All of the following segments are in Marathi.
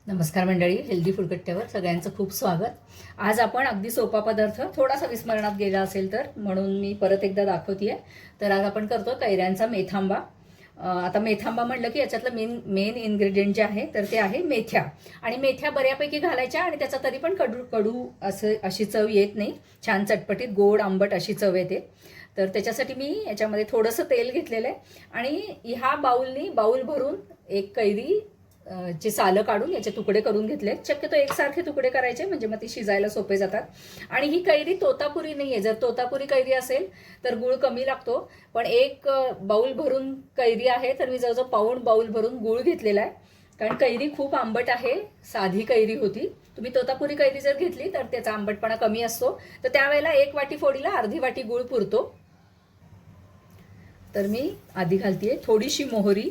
नमस्कार मंडळी, हेल्दी फूड कट्ट्यावर सगळ्यांचं खूप स्वागत. आज आपण अगदी सोपा पदार्थ, थोडासा विस्मरणात गेला असेल तर म्हणून मी परत एकदा दाखवते. तर आज आपण करतो कैऱ्यांचा मेथांबा. आता मेथांबा म्हणलं की याच्यातलं मेन इन्ग्रेडियंट जे आहे तर ते आहे मेथ्या. आणि मेथ्या बऱ्यापैकी घालायच्या आणि त्याचा तरी पण कडू अशी चव येत नाही. छान चटपटीत गोड आंबट अशी चव येते. तर त्याच्यासाठी मी याच्यामध्ये थोडंसं तेल घेतलेलं आहे आणि ह्या बाउल भरून एक कैरी चे सालं काढून याचे तुकडे करून घेतले. शक्यतो एकसारखे तुकडे करायचे म्हणजे मग ती शिजायला सोपे जातात. आणि ही कैरी तोतापुरी नाही आहे. जर तोतापुरी कैरी असेल तर गूळ कमी लागतो, पण एक बाउल भरून कैरी आहे तर मी जवळजवळ पाऊण बाउल भरून गूळ घेतलेला आहे. कारण कैरी खूप आंबट आहे. साधी कैरी होती. तुम्ही तोतापुरी कैरी जर घेतली तर त्याचा आंबटपणा कमी असतो. तर त्यावेळेला एक वाटी फोडीला अर्धी वाटी गूळ पुरतो. तर मी आधी घालतीये थोडीशी मोहरी,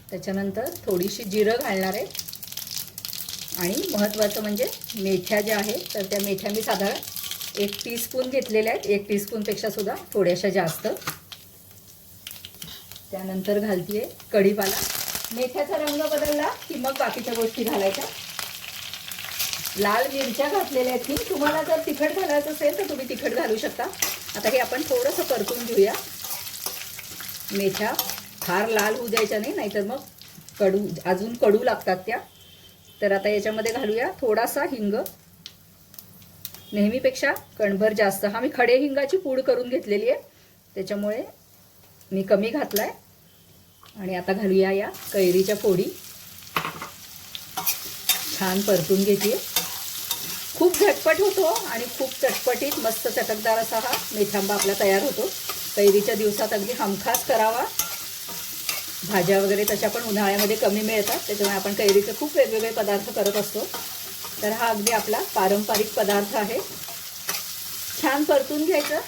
त्याच्यानंतर थोडीशी जिरं घालणार आहे. आणि महत्त्वाचं म्हणजे मेथ्या ज्या आहेत तर त्या मेथ्या मी साधारण 1 टीस्पून घेतलेल्या आहेत. 1 टीस्पूनपेक्षा सुद्धा थोड्याशा जास्त. त्यानंतर घालतीये कढीपाला. मेथ्याचा रंग बदलला की मग बाकीच्या गोष्टी घालायच्या. लाल मिरच्या घातलेल्या आहेत मी. तुम्हाला जर तिखट घालायचं असेल तर तुम्ही तिखट घालू शकता. आता हे आपण थोडंसं परतून घेऊया. मेथ्या फार लाल होऊ द्यायच्या नाही, नाहीतर मग अजून कडू लागतात त्या. तर आता याच्यामध्ये घालूया थोडासा हिंग. नेहमीपेक्षा कणभर जास्त. हा मी खडे हिंगाची पूड करून घेतलेली आहे, त्याच्यामुळे मी कमी घातलाय. आणि आता घालूया या कैरीच्या फोडी. छान परतून घेते. खूप झटपट होतो आणि खूप चटपटीत मस्त चटकदार असा हा मेथांबा आपला तयार होतो. कैरीच्या दिवसात अगदी हमखास करावा. भाज्या वगैरे तशा पण उन्हाळ्यामध्ये कमी मिळतात, त्याच्यामुळे आपण कैरीचे खूप वेगवेगळे पदार्थ करत असतो. तर हा अगदी आपला पारंपरिक पदार्थ आहे. छान परतून घ्यायचं.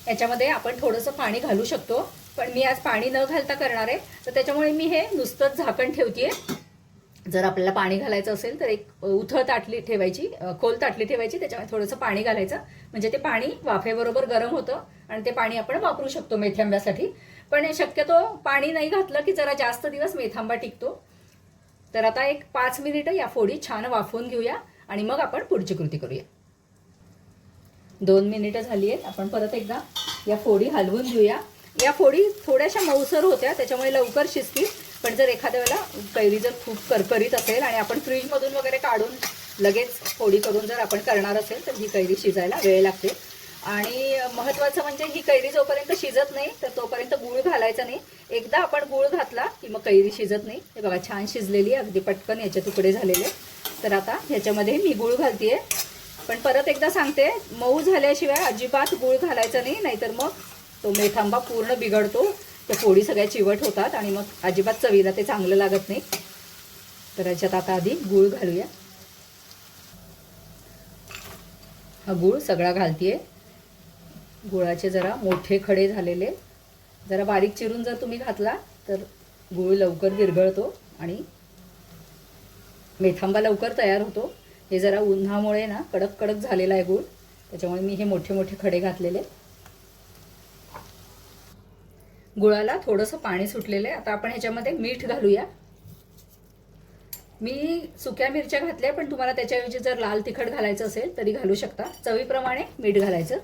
याच्यामध्ये आपण थोडंसं पाणी घालू शकतो, पण मी आज पाणी न घालता करणार आहे, तर त्याच्यामुळे मी हे नुसतंच झाकण ठेवतेय. जर आपल्याला पाणी घालायचं असेल तर एक उथळ ताटली ठेवायची, खोल ताटली ठेवायची, त्याच्यामध्ये थोडंसं पाणी घालायचं. म्हणजे ते पाणी वाफेबरोबर गरम होतं आणि ते पाणी आपण वापरू शकतो मेथांब्यासाठी. पण शक्यतो पाणी नाही घातलं की जरा जास्त दिवस मेथांबा टिकतो. तर आता एक 5 मिनिटं या फोडी छान वाफवून घेऊया आणि मग आपण पुढची कृती करूया. 2 मिनिटं झाली आहेत. आपण परत एकदा या फोडी हलवून घेऊया. या फोडी थोड्याशा मऊसर होत्या, त्याच्यामुळे लवकर शिजतील. पण जर एखाद्या वेळेला कैरी जर खूप करकरीत असेल आणि आपण फ्रीजमधून वगैरे काढून लगेच फोडी करून जर आपण करणार असेल तर ही कैरी शिजायला वेळ लागते. आणि महत्त्वाचं म्हणजे ही कैरी जोपर्यंत शिजत नाही तर तोपर्यंत गूळ घालायचा नाही. एकदा आपण गूळ घातला की मग कैरी शिजत नाही. हे बघा छान शिजलेली, अगदी पटकन याचे तुकडे झालेले. तर आता ह्याच्यामध्ये मी गूळ घालतेय. पण परत एकदा सांगते, मऊ झाल्याशिवाय अजिबात गूळ घालायचा नाही, नाहीतर मग तो मेथांबा पूर्ण बिघडतो. त्या फोडी सगळ्या चिवट होतात आणि मग अजिबात चवीला ते चांगलं लागत नाही. तर याच्यात आता आधी गूळ घालूया. हा गूळ सगळा घालतेय. गुळाचे जरा मोठे खडे झालेले, जरा बारीक चिरून जर तुम्ही घातला तर गूळ लवकर विरघळतो आणि मेथांबा लवकर तयार होतो. हे जरा उन्हामुळे ना कडक कडक झालेला आहे गूळ, त्याच्यामुळे मी हे मोठे मोठे खडे घातलेले. गुळाला थोडंसं पाणी सुटलेलं आहे. आता आपण ह्याच्यामध्ये मीठ घालूया. मी सुक्या मिरच्या घातल्या, पण तुम्हाला त्याच्याऐवजी जर लाल तिखट घालायचं असेल तरी घालू शकता. चवीप्रमाणे मीठ घालायचं.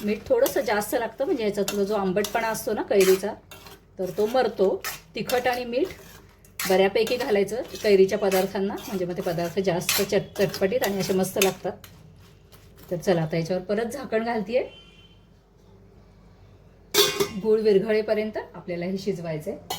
मीठ थोडंसं जास्त लागतं, म्हणजे याचा जो आंबटपणा असतो ना कैरीचा तर तो मरतो. तिखट आणि मीठ बऱ्यापैकी घालायचं कैरीच्या पदार्थांना, म्हणजे मग ते पदार्थ जास्त चटपटीत आणि असे मस्त लागतात. तर चला आता याच्यावर परत झाकण घालतेय. गूळ विरघळेपर्यंत आपल्याला हे शिजवायचं आहे.